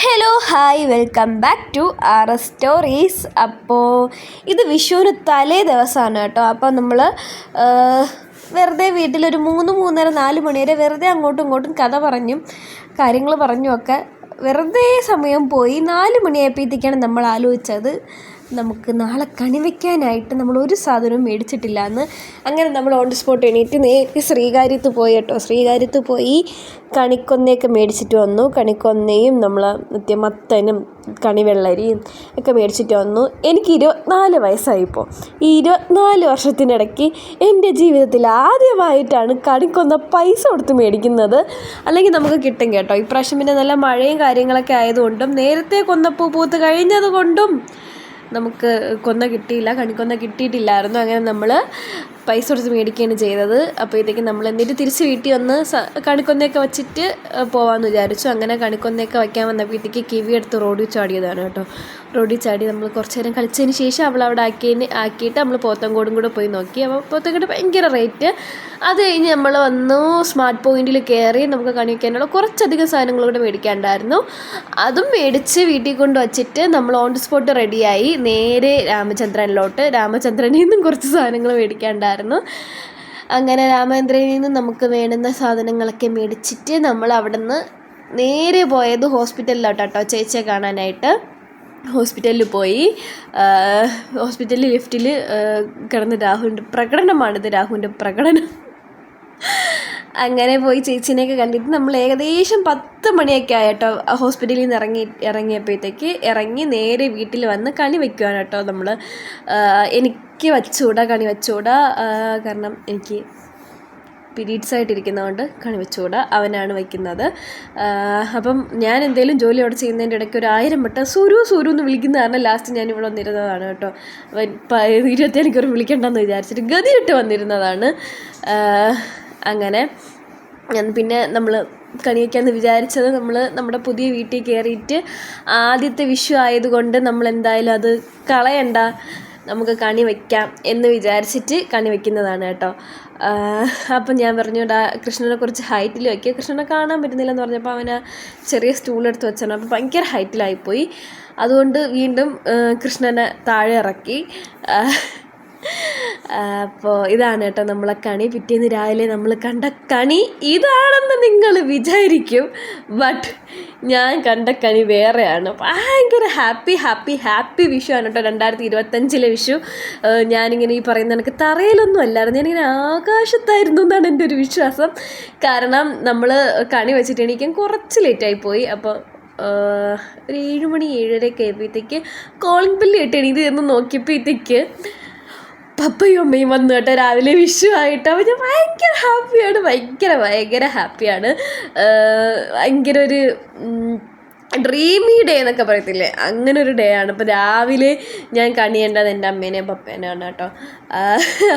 Hello hi welcome back to R S stories. അപ്പോൾ ഇത് വിഷുവിന് തലേ ദിവസമാണ് കേട്ടോ. അപ്പോൾ നമ്മൾ വെറുതെ വീട്ടിലൊരു 3-3:30-4 മണി വരെ വെറുതെ അങ്ങോട്ടും ഇങ്ങോട്ടും കഥ പറഞ്ഞും കാര്യങ്ങൾ പറഞ്ഞുമൊക്കെ വെറുതെ സമയം പോയി. 4 മണിയായപ്പോഴത്തേക്കാണ് നമ്മൾ ആലോചിച്ചത് നമുക്ക് നാളെ കണി വയ്ക്കാനായിട്ട് നമ്മൾ ഒരു സാധനവും മേടിച്ചിട്ടില്ല എന്ന്. അങ്ങനെ നമ്മൾ ഓൺ ദി സ്പോട്ട് എണീറ്റ് നേരെ ശ്രീകാര്യത്ത് പോയി കേട്ടോ. ശ്രീകാര്യത്ത് പോയി കണിക്കൊന്നയൊക്കെ മേടിച്ചിട്ട് വന്നു. കണിക്കൊന്നയും നമ്മൾ മത്തനും കണിവെള്ളരിയും ഒക്കെ മേടിച്ചിട്ട് വന്നു. എനിക്ക് 24 വയസ്സായിപ്പോൾ. ഈ 24 വർഷത്തിനിടയ്ക്ക് എൻ്റെ ജീവിതത്തിൽ ആദ്യമായിട്ടാണ് കണിക്കൊന്ന പൈസ കൊടുത്ത് മേടിക്കുന്നത്. അല്ലെങ്കിൽ നമുക്ക് കിട്ടും കേട്ടോ. ഇപ്രാവശ്യം പിന്നെ നല്ല മഴയും കാര്യങ്ങളൊക്കെ ആയതുകൊണ്ടും നേരത്തെ കൊന്നപ്പൂ പൂത്ത് കഴിഞ്ഞത് കൊണ്ടും നമുക്ക് കൊന്ന കിട്ടിയില്ല, കണിക്കൊന്ന കിട്ടിയിട്ടില്ലായിരുന്നു. അങ്ങനെ നമ്മൾ പൈസ കൊടുത്ത് മേടിക്കുകയാണ് ചെയ്തത്. അപ്പോഴത്തേക്കും നമ്മൾ എന്നിട്ട് തിരിച്ച് വീട്ടിൽ വന്ന് കണിക്കൊന്നയൊക്കെ വെച്ചിട്ട് പോകാമെന്ന് വിചാരിച്ചു. അങ്ങനെ കണിക്കൊന്നയൊക്കെ വയ്ക്കാൻ വന്നപ്പോഴത്തേക്ക് കിവി എടുത്ത് റോഡിൽ ചാടിയതാണ് കേട്ടോ. റോഡിൽ ചാടി നമ്മൾ കുറച്ച് നേരം കളിച്ചതിന് ശേഷം അവൾ അവിടെ ആക്കിയിട്ട് നമ്മൾ പോത്തങ്കോടും കൂടെ പോയി നോക്കി. അപ്പോൾ പോത്തങ്കോട് ഭയങ്കര റേറ്റ്. അത് കഴിഞ്ഞ് നമ്മൾ വന്നു സ്മാർട്ട് പോയിന്റിൽ കയറി. നമുക്ക് കണി വയ്ക്കാനുള്ള കുറച്ചധികം സാധനങ്ങൾ കൂടെ മേടിക്കാനുണ്ടായിരുന്നു. അതും മേടിച്ച് വീട്ടിൽ കൊണ്ട് വച്ചിട്ട് നമ്മൾ ഓൺ ദി സ്പോട്ട് റെഡിയായി നേരെ രാമചന്ദ്രനിലോട്ട്. രാമചന്ദ്രനിൽ നിന്നും കുറച്ച് സാധനങ്ങൾ മേടിക്കാനുണ്ടായിരുന്നു. അങ്ങനെ രാമചന്ദ്രനിൽ നിന്ന് നമുക്ക് വേണ്ടുന്ന സാധനങ്ങളൊക്കെ മേടിച്ചിട്ട് നമ്മൾ അവിടെ നിന്ന് നേരെ പോയത് ഹോസ്പിറ്റലിലോട്ടോ ചേച്ചിയെ കാണാനായിട്ട്. ഹോസ്പിറ്റലിൽ പോയി. ഹോസ്പിറ്റലിൽ ലിഫ്റ്റിൽ കിടന്ന് രാഹുവിൻ്റെ പ്രകടനം. അങ്ങനെ പോയി ചേച്ചീനെയൊക്കെ കണ്ടിട്ട് നമ്മൾ ഏകദേശം 10 മണിയൊക്കെ ആയിട്ടോ ഹോസ്പിറ്റലിൽ നിന്ന് ഇറങ്ങി നേരെ വീട്ടിൽ വന്ന് കണി വയ്ക്കുവാണ് കേട്ടോ. നമ്മൾ എനിക്ക് കണി വച്ചുകൂടാ, കാരണം എനിക്ക് പീരീഡ്സ് ആയിട്ടിരിക്കുന്നതുകൊണ്ട് കണി വെച്ചുകൂടാ. അവനാണ് വയ്ക്കുന്നത്. അപ്പം ഞാൻ എന്തെങ്കിലും ജോലി അവിടെ ചെയ്യുന്നതിൻ്റെ ഇടയ്ക്ക് ഒരു 1000 വട്ടം സൂരു എന്ന് വിളിക്കുന്ന കാരണം ലാസ്റ്റ് ഞാൻ ഇവിടെ വന്നിരുന്നതാണ് കേട്ടോ. അവൻ 27 മണിക്കൂർ വിളിക്കണ്ടെന്ന് വിചാരിച്ചിട്ട് ഗതിയിട്ട് വന്നിരുന്നതാണ്. അങ്ങനെ പിന്നെ നമ്മൾ കണി വയ്ക്കാമെന്ന് വിചാരിച്ചത് നമ്മുടെ പുതിയ വീട്ടിൽ കയറിയിട്ട് ആദ്യത്തെ വിഷു ആയതുകൊണ്ട് നമ്മൾ എന്തായാലും അത് കളയണ്ട, നമുക്ക് കണി വയ്ക്കാം എന്ന് വിചാരിച്ചിട്ട് കണി വയ്ക്കുന്നതാണ് കേട്ടോ. അപ്പം ഞാൻ പറഞ്ഞു കൃഷ്ണനെ കുറച്ച് ഹൈറ്റിൽ വയ്ക്കുക. കൃഷ്ണനെ കാണാൻ പറ്റുന്നില്ലെന്ന് പറഞ്ഞപ്പോൾ അവന് ചെറിയ സ്റ്റൂളെടുത്ത് വെച്ചാണ്. അപ്പോൾ ഭയങ്കര ഹൈറ്റിലായിപ്പോയി. അതുകൊണ്ട് വീണ്ടും കൃഷ്ണനെ താഴെ ഇറക്കി. അപ്പോൾ ഇതാണ് കേട്ടോ നമ്മളെ കണി. പിറ്റേന്ന് രാവിലെ നമ്മൾ കണ്ട കണി ഇതാണെന്ന് നിങ്ങൾ വിചാരിക്കും. ബട്ട് ഞാൻ കണ്ട കണി വേറെയാണ്. ഭയങ്കര ഹാപ്പി വിഷു ആണ് കേട്ടോ. 2025 വിഷു. ഞാനിങ്ങനെ ഈ പറയുന്ന എനിക്ക് തറയിലൊന്നും അല്ലായിരുന്നു, ഞാനിങ്ങനെ ആകാശത്തായിരുന്നു എന്നാണ് എൻ്റെ ഒരു വിശ്വാസം. കാരണം നമ്മൾ കണി വെച്ചിട്ട് എണീക്കാൻ കുറച്ച് ലേറ്റായിപ്പോയി. അപ്പോൾ ഒരു 7 മണി 7:30 ആയപ്പോഴത്തേക്ക് കോളിംഗ് ബെല്ല് കേട്ട് എണീറ്റ് എന്ന് നോക്കിയപ്പോഴത്തേക്ക് പപ്പയും അമ്മയും വന്നു കേട്ടോ. രാവിലെ വിഷു ആയിട്ട്. അപ്പോൾ ഞാൻ ഭയങ്കര ഹാപ്പിയാണ്. ഭയങ്കര ഒരു ഡ്രീമി ഡേ എന്നൊക്കെ പറയത്തില്ലേ, അങ്ങനെ ഒരു ഡേ ആണ്. അപ്പോൾ രാവിലെ ഞാൻ കണിയേണ്ടത് എൻ്റെ അമ്മേനെയും പപ്പേനെയാണ് കേട്ടോ.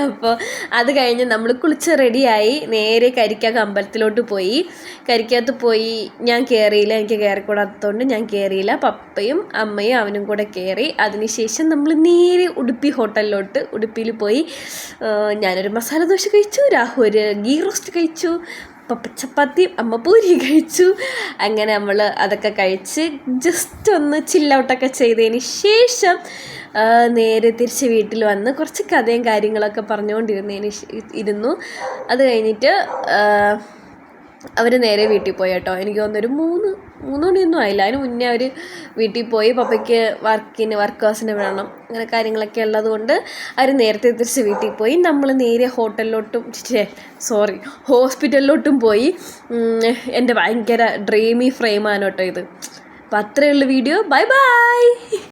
അപ്പോൾ അത് കഴിഞ്ഞ് നമ്മൾ കുളിച്ച് റെഡിയായി നേരെ കരിക്കാക്ക് അമ്പലത്തിലോട്ട് പോയി. കരിക്കകത്ത് പോയി ഞാൻ കയറിയില്ല, എനിക്ക് കയറിക്കൂടാത്തതുകൊണ്ട് ഞാൻ കയറിയില്ല. പപ്പയും അമ്മയും അവനും കൂടെ കയറി. അതിനുശേഷം നമ്മൾ നേരെ ഉടുപ്പിയിൽ പോയി. ഞാനൊരു മസാല ദോശ കഴിച്ചു, രാഹു ഒരു ഗീ റോസ്റ്റ് കഴിച്ചു, പപ്പ ചപ്പാത്തി, അമ്മ പൂരി കഴിച്ചു. അങ്ങനെ നമ്മൾ അതൊക്കെ കഴിച്ച് ജസ്റ്റ് ഒന്ന് ചില്ലൗട്ടൊക്കെ ചെയ്തതിന് ശേഷം നേരെ തിരിച്ച് വീട്ടിൽ വന്ന് കുറച്ച് കഥയും കാര്യങ്ങളൊക്കെ പറഞ്ഞുകൊണ്ടിരുന്നു. അത് കഴിഞ്ഞിട്ട് അവർ നേരെ വീട്ടിൽ പോയി കേട്ടോ. എനിക്ക് തോന്നുന്നൊരു 3 മണിയൊന്നും ആയില്ല. അതിന് മുന്നേ അവർ വീട്ടിൽ പോയി. പപ്പയ്ക്ക് വർക്കേഴ്സിന് വേണം, അങ്ങനെ കാര്യങ്ങളൊക്കെ ഉള്ളതുകൊണ്ട് അവർ നേരത്തെ തിരിച്ച് വീട്ടിൽ പോയി. നമ്മൾ നേരെ ഹോസ്പിറ്റലിലോട്ടും പോയി. എൻ്റെ ഭയങ്കര ഡ്രീമി ഫ്രെയിമാണ് കേട്ടോ ഇത്. അപ്പോൾ അത്രയുള്ള വീഡിയോ. ബൈ.